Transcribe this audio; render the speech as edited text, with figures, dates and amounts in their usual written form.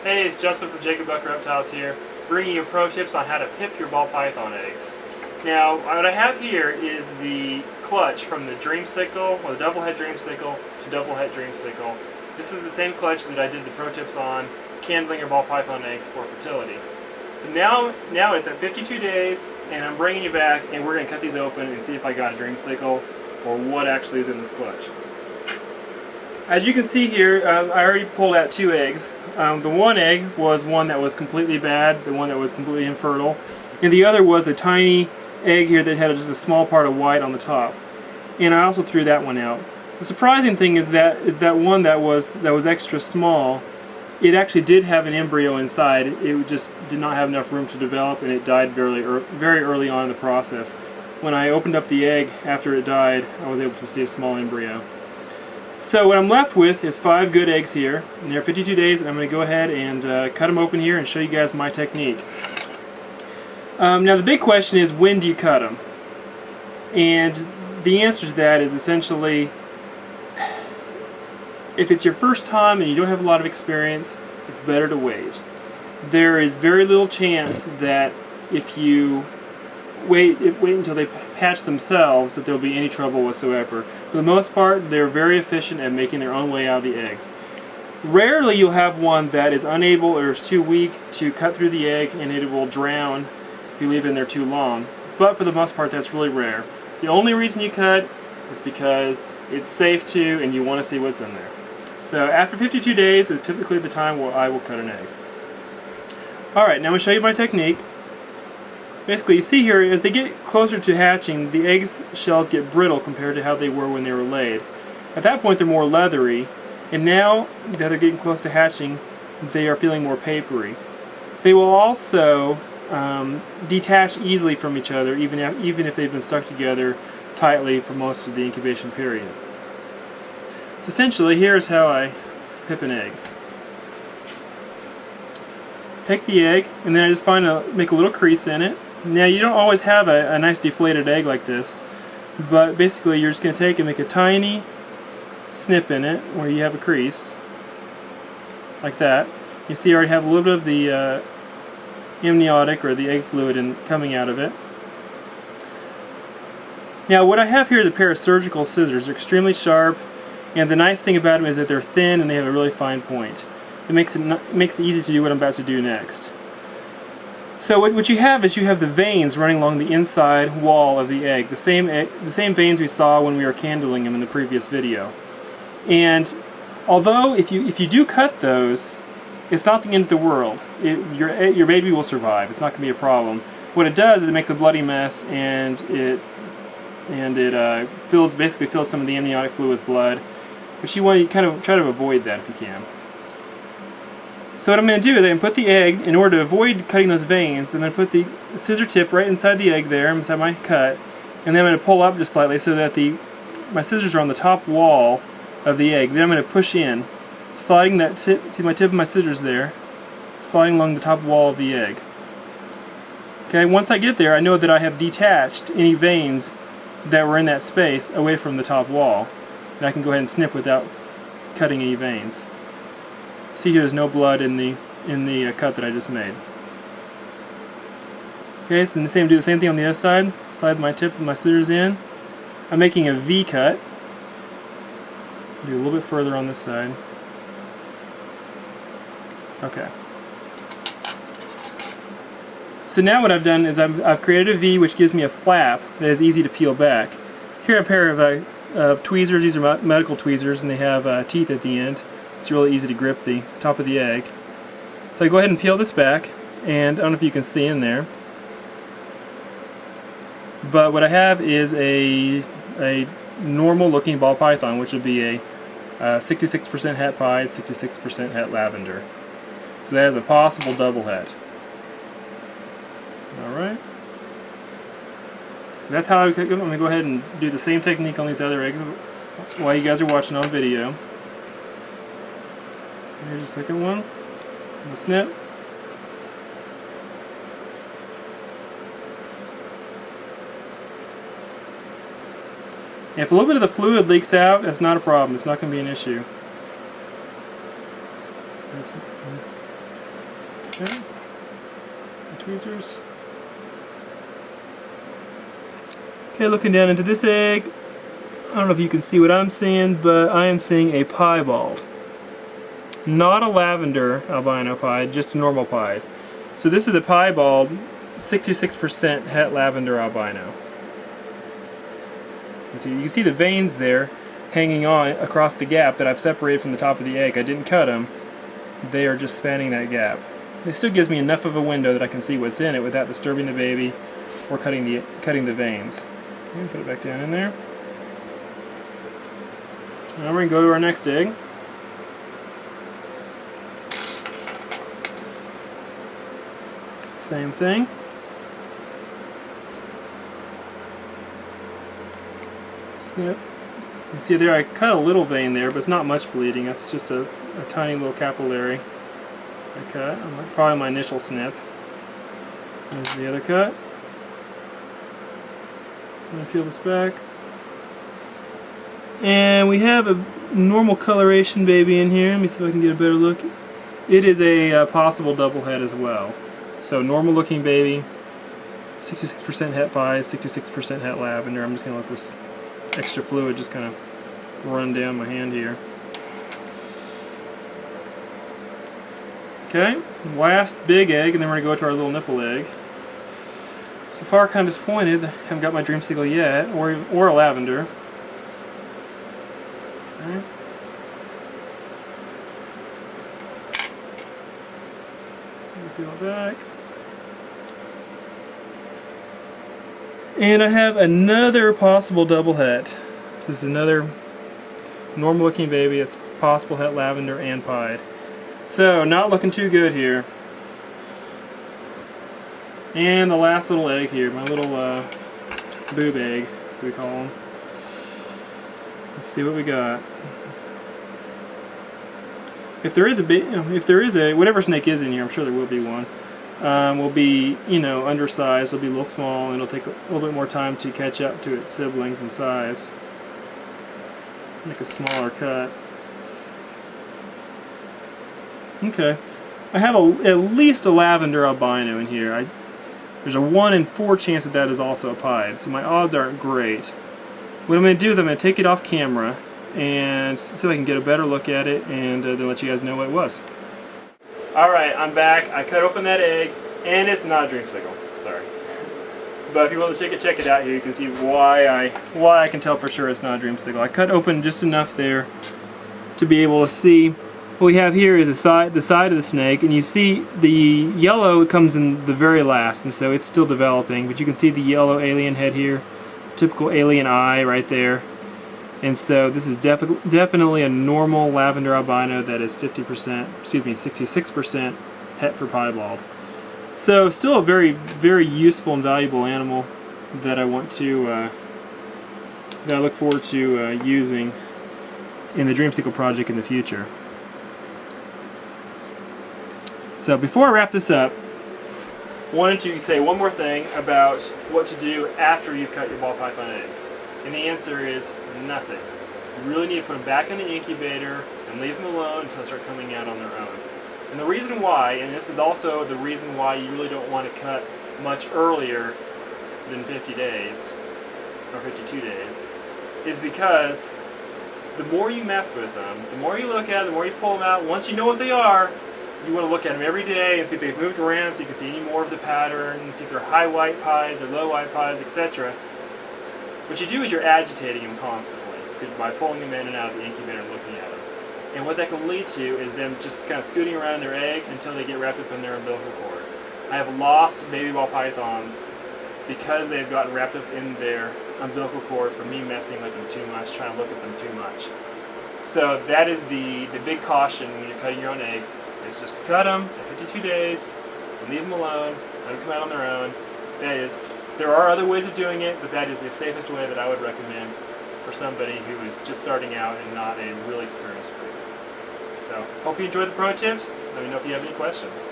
Hey, it's Justin from JKR Reptiles here, bringing you pro tips on how to pip your ball python eggs. Now, what I have here is the clutch from the Dreamsicle, or the double head Dreamsicle to double head Dreamsicle. This is the same clutch that I did the pro tips on, candling your ball python eggs for fertility. So now it's at 52 days, and I'm bringing you back, and we're going to cut these open and see if I got a Dreamsicle or what actually is in this clutch. As you can see here, I already pulled out 2 eggs. The one egg was one that was completely bad, the one that was completely infertile, and the other was a tiny egg here that had just a small part of white on the top. And I also threw that one out. The surprising thing is that one that was extra small, it actually did have an embryo inside. It just did not have enough room to develop, and it died very early on in the process. When I opened up the egg after it died, I was able to see a small embryo. So what I'm left with is 5 good eggs here, and they're 52 days, and I'm going to go ahead and cut them open here and show you guys my technique. Now the big question is, when do you cut them? And the answer to that is essentially, if it's your first time and you don't have a lot of experience, it's better to wait. There is very little chance that if you wait until they hatch themselves that there will be any trouble whatsoever. For the most part, they're very efficient at making their own way out of the eggs. Rarely you'll have one that is unable or is too weak to cut through the egg, and it will drown if you leave it in there too long. But for the most part, that's really rare. The only reason you cut is because it's safe to, and you want to see what's in there. So after 52 days is typically the time where I will cut an egg. Alright, now I'm going to show you my technique. Basically, you see here, as they get closer to hatching, the egg shells get brittle compared to how they were when they were laid. At that point, they're more leathery, and now that they're getting close to hatching, they are feeling more papery. They will also detach easily from each other, even if they've been stuck together tightly for most of the incubation period. So essentially, here's how I pip an egg. Take the egg, and then I just make a little crease in it. Now, you don't always have a nice deflated egg like this, but basically you're just going to take and make a tiny snip in it where you have a crease, like that. You see I already have a little bit of the amniotic, or the egg fluid, coming out of it. Now, what I have here is a pair of surgical scissors. They're extremely sharp, and the nice thing about them is that they're thin and they have a really fine point. It makes it easy to do what I'm about to do next. So what you have is you have the veins running along the inside wall of the egg, the same veins we saw when we were candling them in the previous video. And although if you do cut those, it's not the end of the world. Your baby will survive. It's not going to be a problem. What it does is it makes a bloody mess, and it basically fills some of the amniotic fluid with blood. But you want to kind of try to avoid that if you can. So what I'm going to do is I'm going to put the egg, in order to avoid cutting those veins, I'm going to put the scissor tip right inside the egg there, inside my cut, and then I'm going to pull up just slightly so that my scissors are on the top wall of the egg. Then I'm going to push in, sliding that tip, see my tip of my scissors there, sliding along the top wall of the egg. Okay, once I get there, I know that I have detached any veins that were in that space away from the top wall, and I can go ahead and snip without cutting any veins. See here, there's no blood in the cut that I just made. Okay, so do the same thing on the other side. Slide my tip of my scissors in. I'm making a V cut. Do a little bit further on this side. Okay. So now what I've done is I've created a V, which gives me a flap that is easy to peel back. Here are a pair of tweezers. These are medical tweezers, and they have teeth at the end. It's really easy to grip the top of the egg. So I go ahead and peel this back, and I don't know if you can see in there, but what I have is a normal looking ball python, which would be a 66% het pied, 66% het lavender. So that is a possible double het. Alright. So that's how I'm going to go ahead and do the same technique on these other eggs while you guys are watching on video. Here's the second one. The snip. If a little bit of the fluid leaks out, that's not a problem. It's not going to be an issue. Okay. Tweezers. Okay, looking down into this egg, I don't know if you can see what I'm seeing, but I am seeing a piebald. Not a lavender albino pied, just a normal pied. So this is a piebald, 66% het lavender albino. And so you can see the veins there hanging on across the gap that I've separated from the top of the egg. I didn't cut them. They are just spanning that gap. It still gives me enough of a window that I can see what's in it without disturbing the baby or cutting the veins. Put it back down in there. Now we're going to go to our next egg. Same thing. Snip. You can see there I cut a little vein there, but it's not much bleeding. That's just a tiny little capillary I cut. Probably my initial snip. There's the other cut. I'm going to peel this back. And we have a normal coloration baby in here. Let me see if I can get a better look. It is a possible double head as well. So normal looking baby, 66% het pied, 66% het lavender. I'm just going to let this extra fluid just kind of run down my hand here. Okay, last big egg, and then we're going to go to our little nipple egg. So far, kind of disappointed. I haven't got my dreamsicle yet, or a lavender. Okay. Peel it back. And I have another possible double het. This is another normal looking baby. It's possible het lavender and pied. So, not looking too good here. And the last little egg here, my little boob egg, as we call them. Let's see what we got. If there is a whatever snake is in here, I'm sure there will be one. Will be, undersized. It'll be a little small, and it'll take a little bit more time to catch up to its siblings in size. Make a smaller cut. Okay, I have at least a lavender albino in here. There's a 1 in 4 chance that is also a pied, so my odds aren't great. What I'm going to do is I'm going to take it off camera and see if I can get a better look at it, and then let you guys know what it was. Alright, I'm back. I cut open that egg, and it's not a dreamsicle. Sorry. But if you want to check it out here, you can see why I can tell for sure it's not a dreamsicle. I cut open just enough there to be able to see. What we have here is the side of the snake, and you see the yellow comes in the very last, and so it's still developing, but you can see the yellow alien head here, typical alien eye right there. And so this is definitely a normal lavender albino that is 66% het for piebald. So still a very, very useful and valuable animal that I want to, that I look forward to using in the Dreamsicle project in the future. So before I wrap this up, I wanted to say one more thing about what to do after you've cut your ball python eggs. And the answer is nothing. You really need to put them back in the incubator and leave them alone until they start coming out on their own. And the reason why, and this is also the reason why you really don't want to cut much earlier than 50 days, or 52 days, is because the more you mess with them, the more you look at them, the more you pull them out, once you know what they are, you want to look at them every day and see if they've moved around so you can see any more of the pattern, and see if they're high white pieds or low white pieds, etc. What you do is you're agitating them constantly by pulling them in and out of the incubator and looking at them. And what that can lead to is them just kind of scooting around their egg until they get wrapped up in their umbilical cord. I have lost baby ball pythons because they've gotten wrapped up in their umbilical cord from me messing with them too much, trying to look at them too much. So that is the big caution when you're cutting your own eggs. It's just to cut them at 52 days, and leave them alone, let them come out on their own. There are other ways of doing it, but that is the safest way that I would recommend for somebody who is just starting out and not a really experienced breeder. So, hope you enjoyed the pro tips. Let me know if you have any questions.